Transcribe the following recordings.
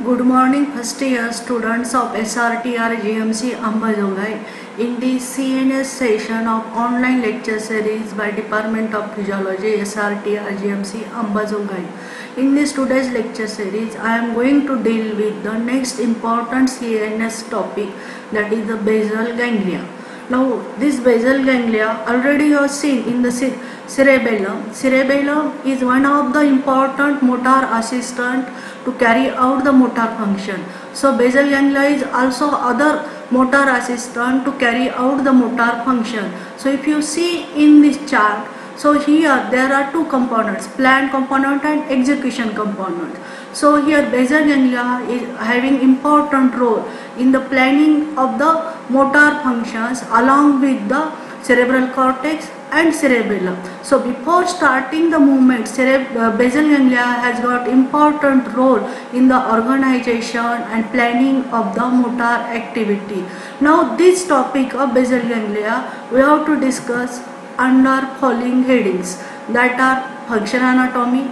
Good morning, first year students of SRTR GMC Ambajongai. In this CNS session of online lecture series by Department of Physiology SRTR GMC Ambajongai. In this today's lecture series, I am going to deal with the next important CNS topic, that is the basal ganglia. Now, this basal ganglia already you have seen in the cerebellum. Cerebellum is one of the important motor assistant to carry out the motor function. So basal ganglia is also other motor assistant to carry out the motor function. So if you see in this chart, so here there are two components, plan component and execution component. So here basal ganglia is having important role in the planning of the motor functions along with the cerebral cortex and cerebellum. So before starting the movement, basal ganglia has got important role in the organization and planning of the motor activity. Now this topic of basal ganglia we have to discuss under following headings, that are function anatomy,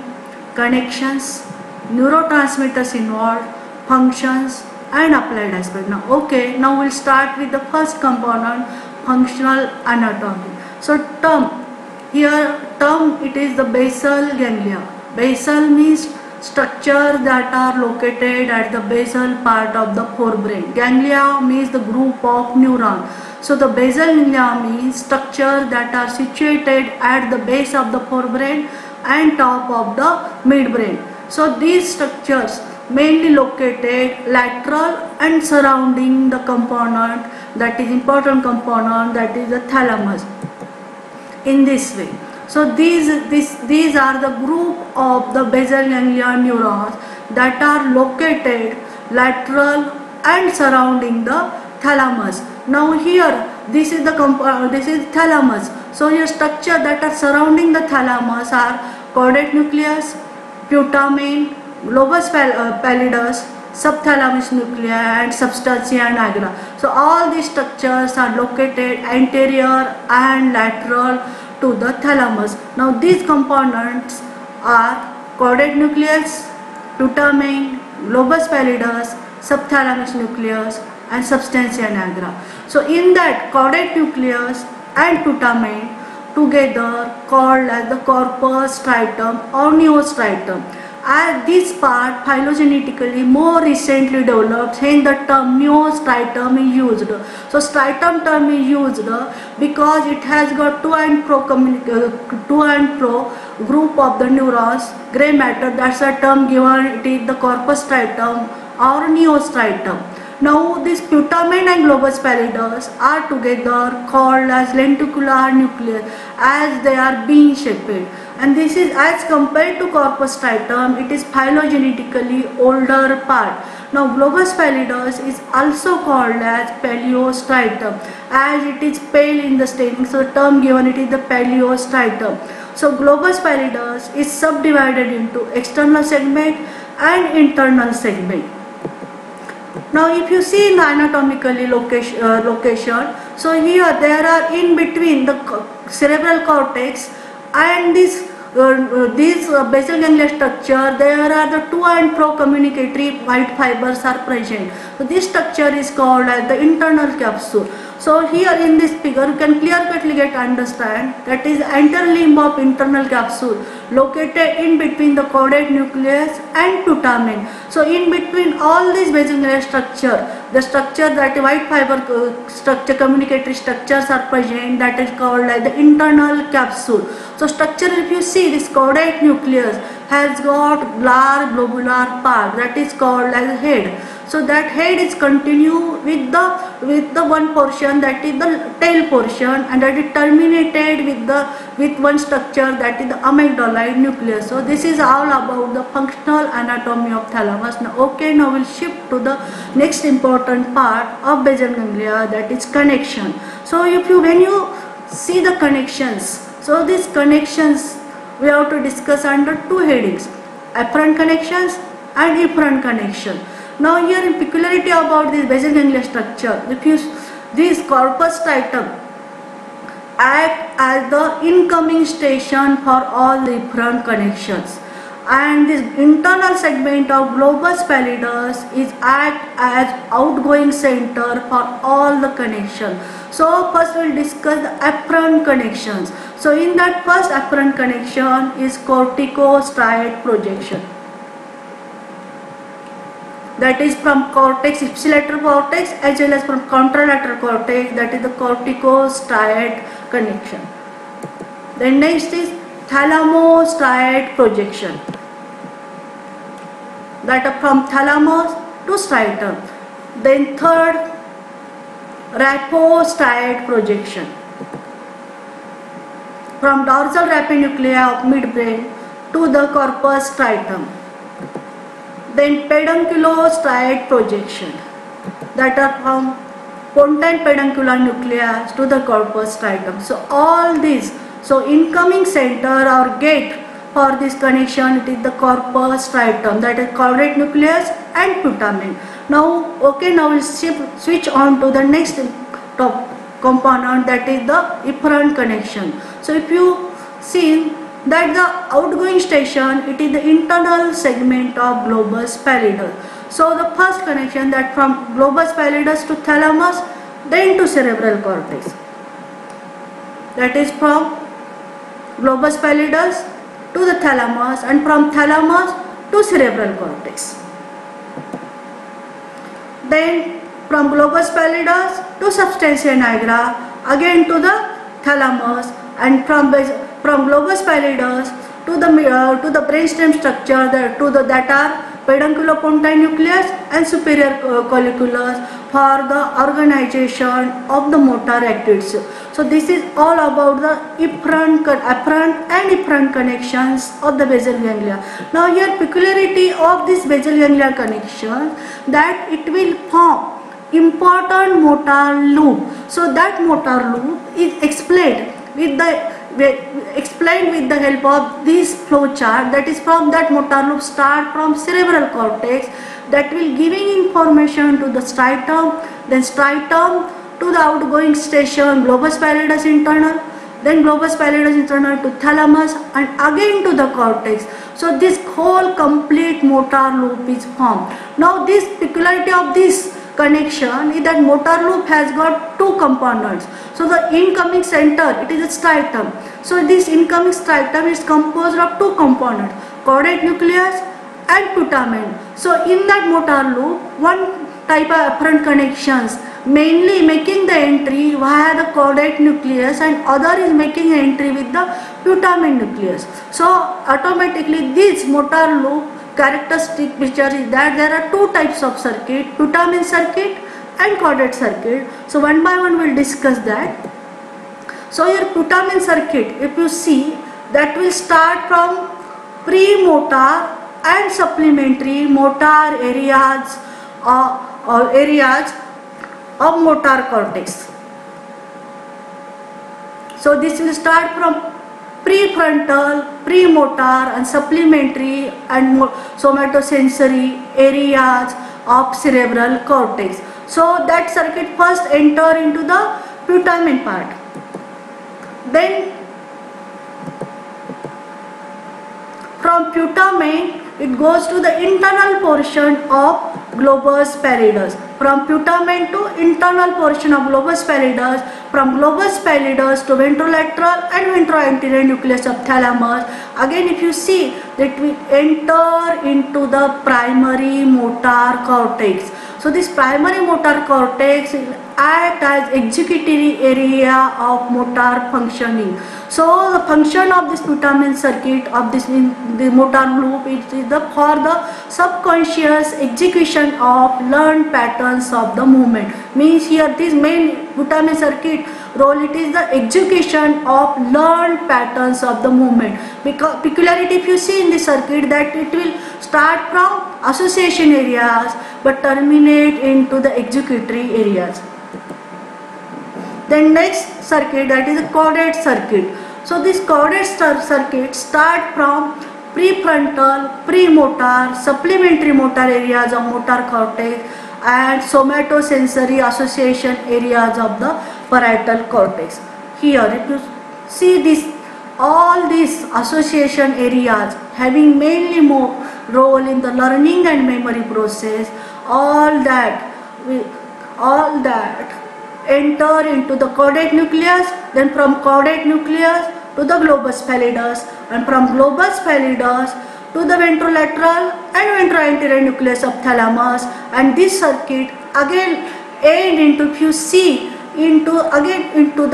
connections, neurotransmitters involved, functions and applied aspect. Now we'll start with the first component, functional anatomy. So term, it is the basal ganglia. Basal means structure that are located at the basal part of the forebrain. Ganglia means the group of neurons. So the basal ganglia means structure that are situated at the base of the forebrain and top of the midbrain. So these structures mainly located lateral and surrounding the component, that is important component, that is the thalamus. In this way, so these are the group of the basal ganglia neurons that are located lateral and surrounding the thalamus. Now here this is thalamus. So here structure that are surrounding the thalamus are caudate nucleus, putamen, globus pallidus, subthalamus nuclei and substantia nigra. So all these structures are located anterior and lateral to the thalamus. Now these components are caudate nucleus, putamen, globus pallidus, subthalamus nucleus and substantia nigra. So in that caudate nucleus and putamen together called as the corpus striatum or neostriatum. As this part phylogenetically more recently developed, hence the term neostriatum is used. So striatum term is used because it has got to and fro group of the neurons, grey matter, that's a term given, it is the corpus striatum or neostriatum. Now this putamen and globus pallidus are together called as lenticular nucleus as they are bean shaped, and this is as compared to corpus striatum, it is phylogenetically older part. Now globus pallidus is also called as paleostriatum as it is pale in the staining, so the term given it is the paleostriatum. So globus pallidus is subdivided into external segment and internal segment. Now if you see in the anatomically location, so here there are in between the cerebral cortex and this basal ganglia structure, there are the to and fro communicatory white fibers are present. So this structure is called as the internal capsule. So here in this figure you can clear-cutly understand that is anterior limb of internal capsule located in between the caudate nucleus and putamen. So in between all these basal ganglia structure, the structure that white fiber structure communicatory structures are present, that is called as the internal capsule. So structure, if you see this caudate nucleus has got large globular part that is called as head. So that head is continue with the one portion that is the tail portion, and that is terminated with one structure that is the amygdaloid nucleus. So this is all about the functional anatomy of thalamus. Now we'll shift to the next important part of basal ganglia, that is connection. So when you see the connections, so these connections we have to discuss under two headings, afferent connections and efferent connection. Now here in peculiarity about this basal ganglia structure, this corpus striatum act as the incoming station for all the efferent connections, and this internal segment of globus pallidus is act as outgoing center for all the connection. So first we will discuss the afferent connections. So in that first afferent connection is corticostriate projection, that is from cortex, ipsilateral cortex as well as from contralateral cortex, that is the corticostriate connection. Then next is thalamostriate projection, that are from thalamus to striatum. Then third, rapostriate projection, from dorsal rapinuclei of midbrain to the corpus striatum. Then pedunculostriate projection, that are from pontine peduncular nucleus to the corpus striatum. So all these, so incoming center or gate for this connection, it is the corpus striatum, that is caudate nucleus and putamen. Now now we'll switch on to the next top component, that is the efferent connection. So if you see that the outgoing station, it is the internal segment of globus pallidus. So the first connection, that from globus pallidus to thalamus, then to cerebral cortex, that is from globus pallidus to the thalamus and from thalamus to cerebral cortex. Then from globus pallidus to substantia nigra, again to the thalamus, and from globus pallidus to the brainstem structure, that are pedunculopontine nucleus and superior colliculus for the organization of the motor activities. So this is all about the afferent and efferent connections of the basal ganglia. Now here peculiarity of this basal ganglia connection, that it will form important motor loop. So that motor loop is explained with the help of this flow chart, that is from that motor loop start from cerebral cortex, that will giving information to the striatum, then striatum to the outgoing station globus pallidus internal, then globus pallidus internal to thalamus and again to the cortex. So this whole complete motor loop is formed. Now this peculiarity of this connection is that motor loop has got two components. So the incoming center, it is a striatum. So this incoming striatum is composed of two components, caudate nucleus and putamen. So in that motor loop, one type of afferent connections mainly making the entry via the caudate nucleus and other is making entry with the putamen nucleus. So automatically this motor loop characteristic feature is that there are two types of circuit, putamen circuit and caudate circuit. So one by one we will discuss that. So here putamen circuit, if you see, that will start from premotor and supplementary motor areas or areas of motor cortex. So this will start from prefrontal, premotor and supplementary and somatosensory areas of cerebral cortex. So that circuit first enter into the putamen part. Then from putamen it goes to the internal portion of globus pallidus. From putamen to internal portion of globus pallidus, from globus pallidus to ventrolateral and ventroanterior nucleus of thalamus. Again if you see that we enter into the primary motor cortex. So this primary motor cortex will act as executory area of motor functioning. So the function of this putamen circuit of this in the motor loop is for the subconscious execution of learned patterns of the movement. Means here this main putamen circuit role, it is the execution of learned patterns of the movement. Because peculiarity if you see in the circuit, that it will start from association areas but terminate into the executory areas. Then next circuit, that is a caudate circuit. So this caudate circuit start from prefrontal, premotor, supplementary motor areas of motor cortex and somatosensory association areas of the parietal cortex. Here if you see this all these association areas having mainly more role in the learning and memory process, all that enter into the caudate nucleus, then from caudate nucleus to the globus pallidus, and from globus pallidus to the ventrolateral and ventroanterior nucleus of thalamus, and this circuit again end into, if you see, into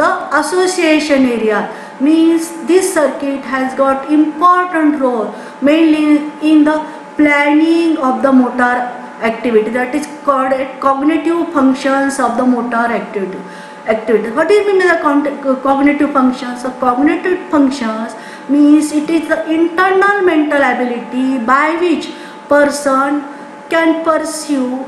the association area. Means this circuit has got important role mainly in the planning of the motor activity, that is cognitive functions of the motor activity. What is mean the cognitive functions? So cognitive functions means it is the internal mental ability by which person can pursue,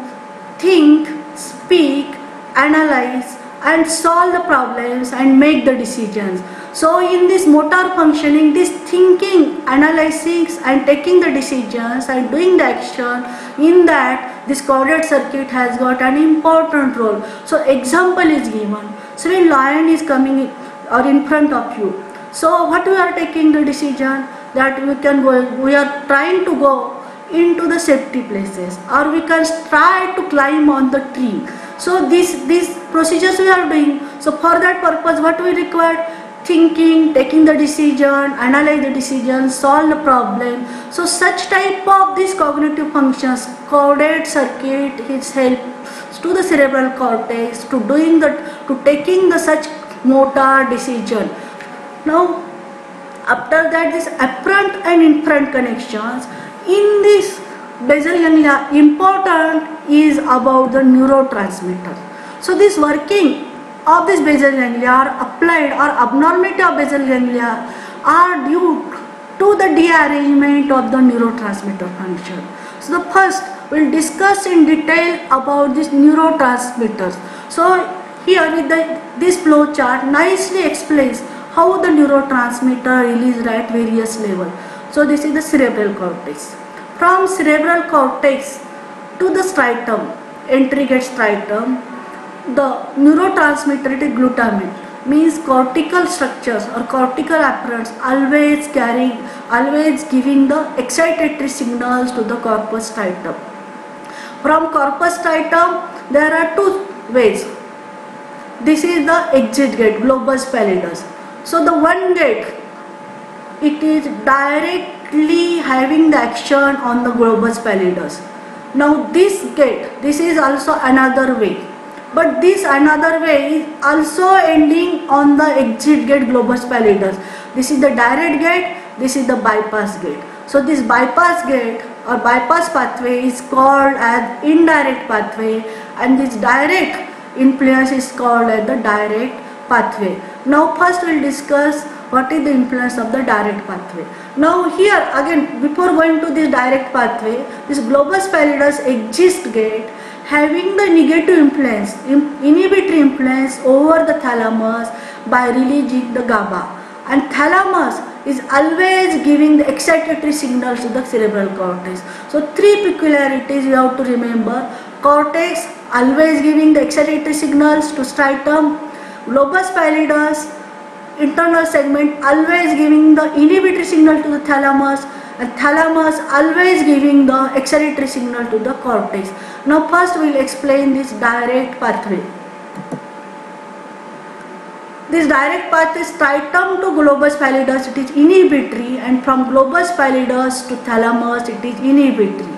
think, speak, analyze and solve the problems and make the decisions. So in this motor functioning, this thinking, analyzing and taking the decisions and doing the action, in that this caudate circuit has got an important role. So example is given. So when lion is coming or in front of you, so what we are taking the decision that we are trying to go into the safety places, or we can try to climb on the tree. So these procedures we are doing. So for that purpose, what we require? Thinking, taking the decision, analyze the decision, solve the problem. So such type of these cognitive functions, caudate circuit is helps to the cerebral cortex to taking the such motor decision. Now after that, this afferent and inferent connections in this basal ganglia, important is about the neurotransmitter. So this working of this basal ganglia are applied, or abnormality of basal ganglia are due to the dearrangement of the neurotransmitter function. So the first we'll discuss in detail about these neurotransmitters. So here with this flow chart nicely explains how the neurotransmitter released at various levels. So this is the cerebral cortex. From cerebral cortex to the striatum, entry gate striatum, the neurotransmitter, it is glutamate, means cortical structures or cortical apparents always giving the excitatory signals to the corpus striatum. From corpus striatum there are two ways. This is the exit gate, globus pallidus. So the one gate, it is directly having the action on the globus pallidus. Now this gate, this is also another way. But this another way is also ending on the exit gate globus pallidus. This is the direct gate, this is the bypass gate. So this bypass gate or bypass pathway is called as indirect pathway, and this direct influence is called as the direct pathway. Now first we will discuss what is the influence of the direct pathway. Now here again, before going to this direct pathway, this globus pallidus exit gate having the negative influence, inhibitory influence over the thalamus by releasing the GABA, and thalamus is always giving the excitatory signals to the cerebral cortex. So three peculiarities you have to remember: cortex always giving the excitatory signals to striatum, globus pallidus internal segment always giving the inhibitory signal to the thalamus, and thalamus always giving the excitatory signal to the cortex. Now first we will explain this direct pathway. This direct path is striatum to globus pallidus, it is inhibitory, and from globus pallidus to thalamus it is inhibitory.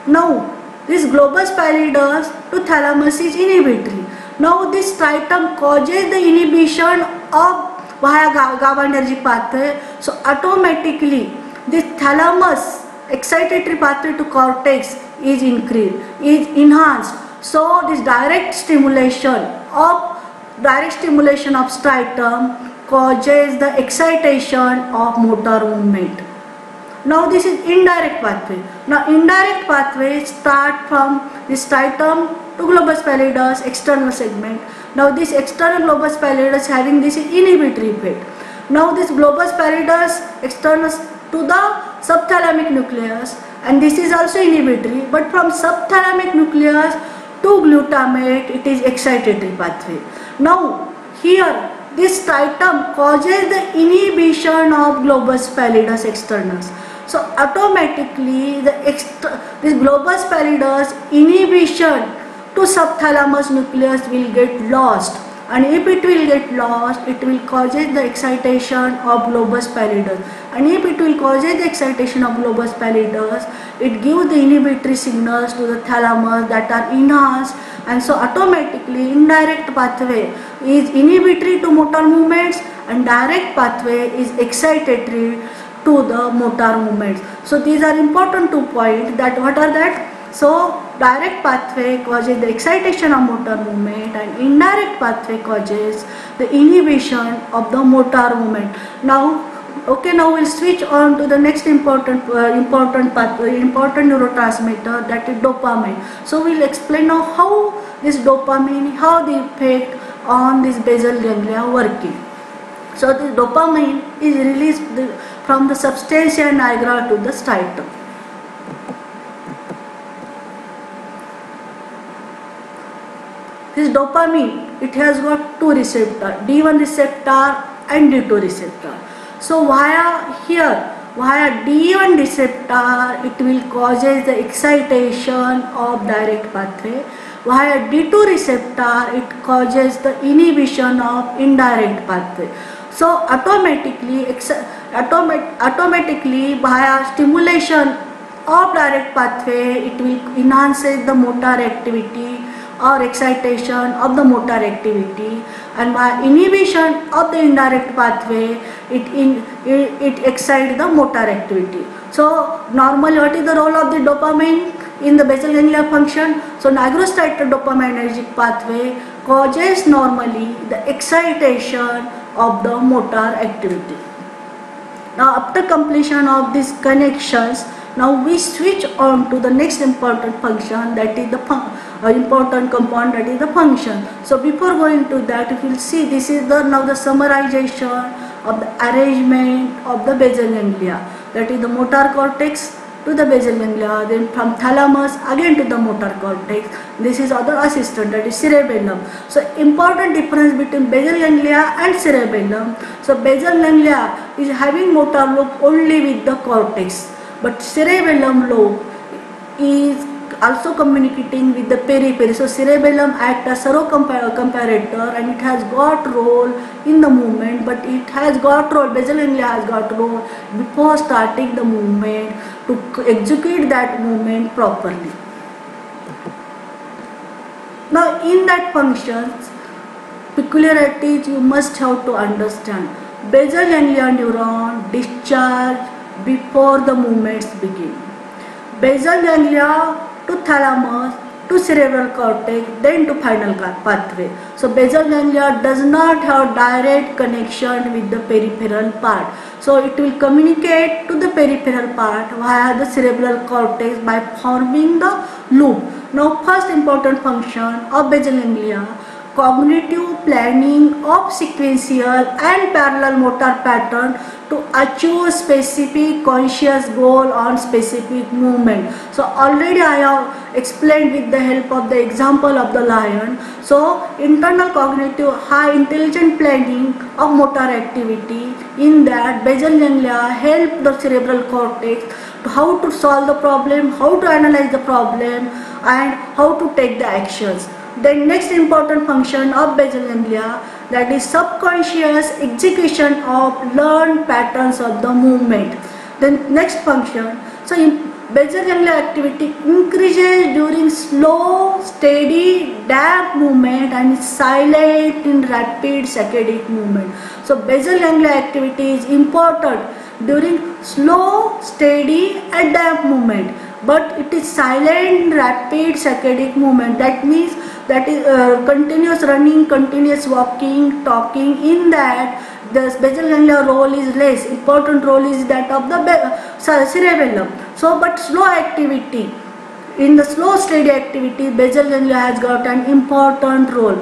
Now this globus pallidus to thalamus is inhibitory. Now this striatum causes the inhibition of via GABAergic pathway. So automatically this thalamus excitatory pathway to cortex is increased, is enhanced. So this direct stimulation of striatum causes the excitation of motor movement. Now this is indirect pathway. Now indirect pathway start from the striatum to globus pallidus external segment. Now this external globus pallidus having this inhibitory effect. Now this globus pallidus external to the subthalamic nucleus, and this is also inhibitory, but from subthalamic nucleus to glutamate it is excitatory pathway. Now here this striatum causes the inhibition of globus pallidus externus. So automatically this globus pallidus inhibition to subthalamus nucleus will get lost, and if it will get lost, it will causes the excitation of globus pallidus, and if it will causes the excitation of globus pallidus, it gives the inhibitory signals to the thalamus that are enhanced, and so automatically indirect pathway is inhibitory to motor movements and direct pathway is excitatory to the motor movements. So these are important 2 points. That what are that? So direct pathway causes the excitation of motor movement and indirect pathway causes the inhibition of the motor movement. Now we'll switch on to the next important neurotransmitter, that is dopamine. So we'll explain now how this dopamine, how the effect on this basal ganglia working. So the dopamine is released from the substantia nigra to the striatum. This dopamine, it has got 2 receptors, D1 receptor and D2 receptor. So via D1 receptor, it will causes the excitation of direct pathway. Via D2 receptor, it causes the inhibition of indirect pathway. So automatically via stimulation of direct pathway, it will enhances the motor activity or excitation of the motor activity, and by inhibition of the indirect pathway, it excites the motor activity. So normally what is the role of the dopamine in the basal ganglia function? So nigrostriatal dopaminergic pathway causes normally the excitation of the motor activity. Now after completion of these connections, now we switch on to the next important function, that is the important compound, that is the function. So before going to that, if you will see, this is now the summarization of the arrangement of the basal ganglia, that is the motor cortex to the basal ganglia, then from thalamus again to the motor cortex. This is other assistant, that is cerebellum. So important difference between basal ganglia and cerebellum. So basal ganglia is having motor lobe only with the cortex, but cerebellum lobe is also communicating with the periphery. So cerebellum acts as comparator, and it has got role in the movement, but it has got role, basal ganglia has got role before starting the movement to execute that movement properly. Now in that functions, peculiarities you must have to understand. Basal ganglia neuron discharge before the movements begin. Basal ganglia to thalamus to cerebral cortex, then to final pathway. So basal ganglia does not have direct connection with the peripheral part. So it will communicate to the peripheral part via the cerebral cortex by forming the loop. Now first important function of basal ganglia, cognitive planning of sequential and parallel motor pattern to achieve specific conscious goal on specific movement. So already I have explained with the help of the example of the lion. So internal cognitive high intelligent planning of motor activity, in that basal ganglia help the cerebral cortex to how to solve the problem, how to analyze the problem, and how to take the actions. Then next important function of basal ganglia, that is subconscious execution of learned patterns of the movement. Then next function, so basal ganglia activity increases during slow, steady, damp movement and silent in rapid saccadic movement. So basal ganglia activity is important during slow, steady and damp movement, but it is silent, rapid saccadic movement. That means that is continuous running, continuous walking, talking. In that the basal ganglia role is less. Important role is that of the cerebellum. So but slow activity, in the slow steady activity, basal ganglia has got an important role.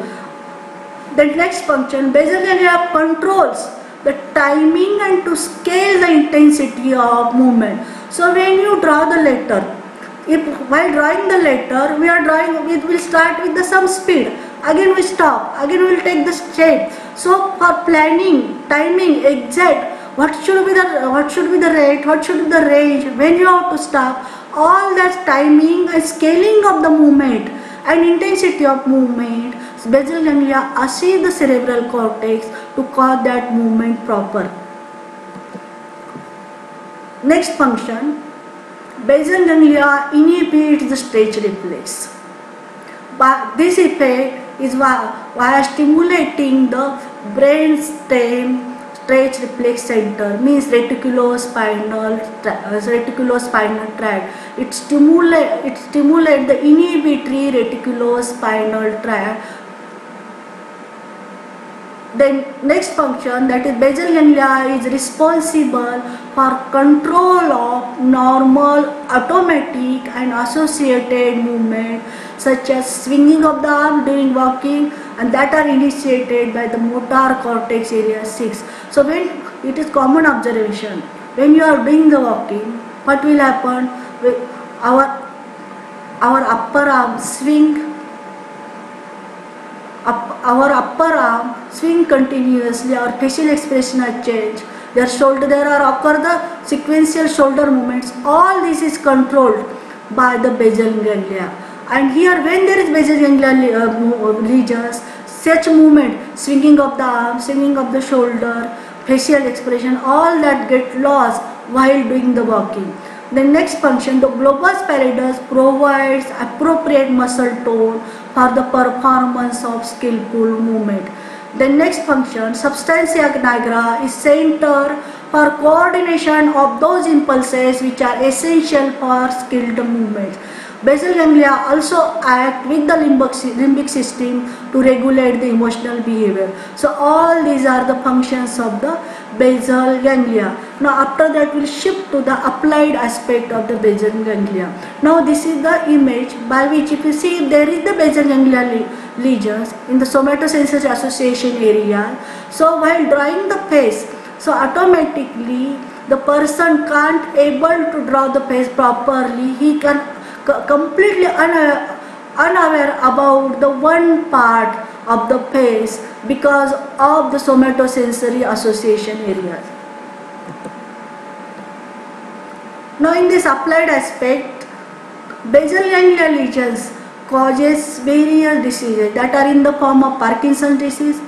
The next function, basal ganglia controls the timing and to scale the intensity of movement. So when you draw the letter, while drawing the letter, we will start with some speed, again we stop, again we will take the shape. So for planning, timing, exact, what should be the rate, what should be the range, when you have to stop, all that timing and scaling of the movement and intensity of movement, basal ganglia assist the cerebral cortex to cause that movement proper. Next function, basal ganglia inhibits the stretch reflex. But this effect is via stimulating the brainstem stretch reflex center, means reticulospinal tract. It stimulates the inhibitory reticulospinal tract. Then next function, that is basal ganglia is responsible for control of normal, automatic and associated movement such as swinging of the arm during walking, and that are initiated by the motor cortex area 6. So when it is common observation, when you are doing the walking, what will happen? Our upper arm swing. Our upper arm swing continuously, our facial expression are changed, there are occur the sequential shoulder movements. All this is controlled by the basal ganglia. And here when there is basal ganglia regions, such movement, swinging of the arm, swinging of the shoulder, facial expression, all that get lost while doing the walking. The next function, the globus pallidus provides appropriate muscle tone for the performance of skillful movement. The next function, substantia nigra, is center for coordination of those impulses which are essential for skilled movement. Basal ganglia also act with the limbic system to regulate the emotional behavior. So all these are the functions of the basal ganglia. Now after that we'll shift to the applied aspect of the basal ganglia. Now this is the image by which, if you see, there is the basal ganglia lesions in the somatosensory association area. So while drawing the face, so automatically the person can't able to draw the face properly. He can completely unaware about the one part of the face because of the somatosensory association areas. Now in this applied aspect, basal ganglia lesions causes various diseases that are in the form of Parkinson's disease,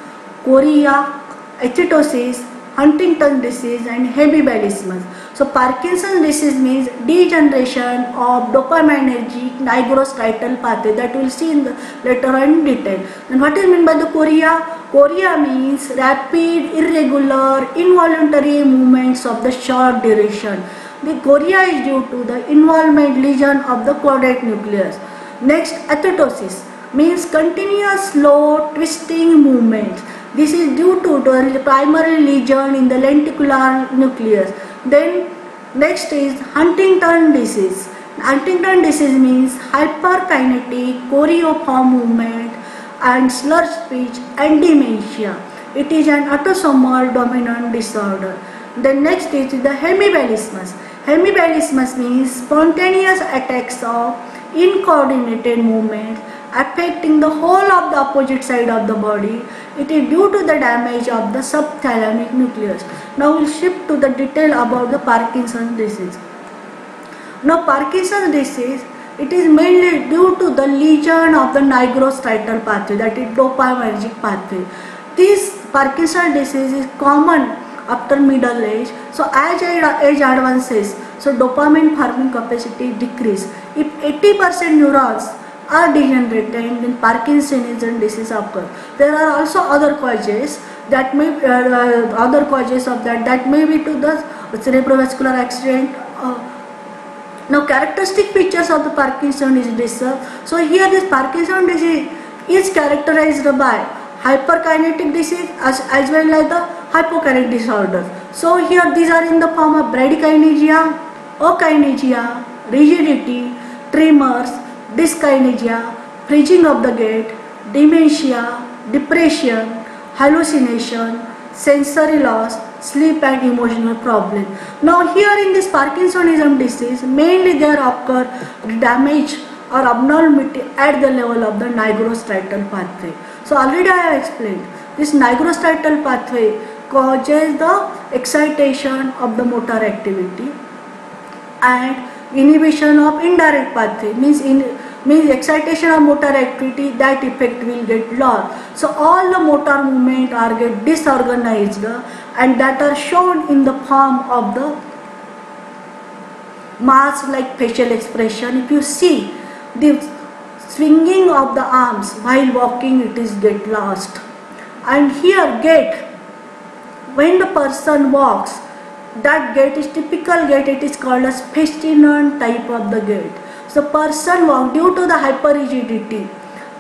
chorea, acetosis, Huntington disease and hemibalismus. So Parkinson's disease means degeneration of dopaminergic nigrostriatal pathway, that we will see in the later on in detail. And what is meant by the chorea? Chorea means rapid, irregular, involuntary movements of the short duration. The chorea is due to the involvement lesion of the caudate nucleus. Next, acetosis means continuous slow twisting movements. This is due to the primary lesion in the lenticular nucleus. Then next is Huntington disease. Huntington disease means hyperkinetic choreoform movement and slurred speech and dementia. It is an autosomal dominant disorder. Then next is the hemibalismus. Hemibalismus means spontaneous attacks of incoordinated movements affecting the whole of the opposite side of the body. It is due to the damage of the subthalamic nucleus. Now we will shift to the detail about the Parkinson's disease. Now Parkinson's disease, it is mainly due to the lesion of the nigrostriatal pathway, that is dopaminergic pathway. This Parkinson's disease is common after middle age. So as age advances, so dopamine forming capacity decrease. If 80% neurons are degenerated, then Parkinson's disease occurs. There are also other causes that may that may be to the cerebrovascular accident. Now characteristic features of the Parkinson's disease. So here this Parkinson's disease is characterized by hyperkinetic disease as well as the hypokinetic disorders. So here these are in the form of bradykinesia, akinesia, rigidity, tremors, dyskinesia, freezing of the gait, dementia, depression, hallucination, sensory loss, sleep and emotional problem. Now here in this Parkinsonism disease, mainly there occur damage or abnormality at the level of the nigrostriatal pathway. So already I have explained This nigrostriatal pathway causes the excitation of the motor activity, and inhibition of indirect pathway means excitation of motor activity, that effect will get lost. So all the motor movement are get disorganized, and that are shown in the form of the mask like facial expression. If you see the swinging of the arms while walking, it is get lost. And here gait, when the person walks, that gait is typical gait, it is called as Festinant type of the gait. So person walks due to the hyperrigidity,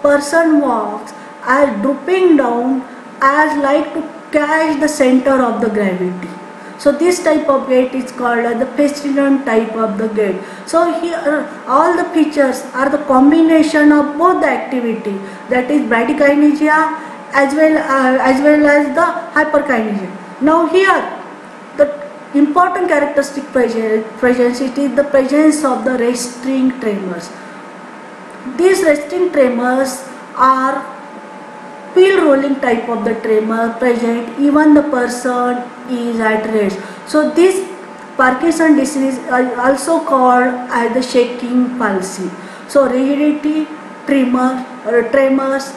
person walks as drooping down as like to catch the center of the gravity. So this type of gait is called as the Festinant type of the gait. So here all the features are the combination of both the activity, that is bradykinesia as well as the hyperkinesia. Now here the important characteristic presence, it is the presence of the resting tremors. These resting tremors are wheel rolling type of the tremor present even the person is at rest. So this Parkinson disease is also called as the shaking palsy. So rigidity, tremors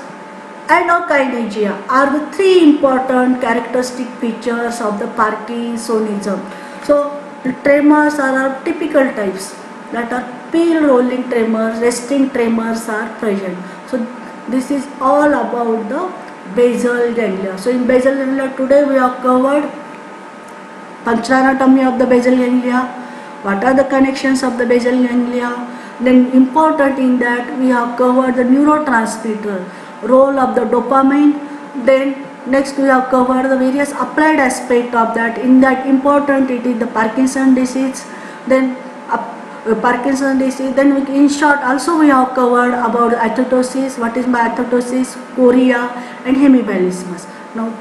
and akinesia are the three important characteristic features of the Parkinsonism. So the tremors are typical types, that are wheel rolling tremors, resting tremors are present. So this is all about the basal ganglia. So in basal ganglia today we have covered functional anatomy of the basal ganglia, what are the connections of the basal ganglia, then important in that we have covered the neurotransmitter, role of the dopamine, then next we have covered the various applied aspect of that. In that important it is the Parkinson disease, then Parkinson disease. Then in short also we have covered about athetosis, what is athetosis, chorea and hemiplegismus. Now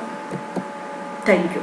thank you.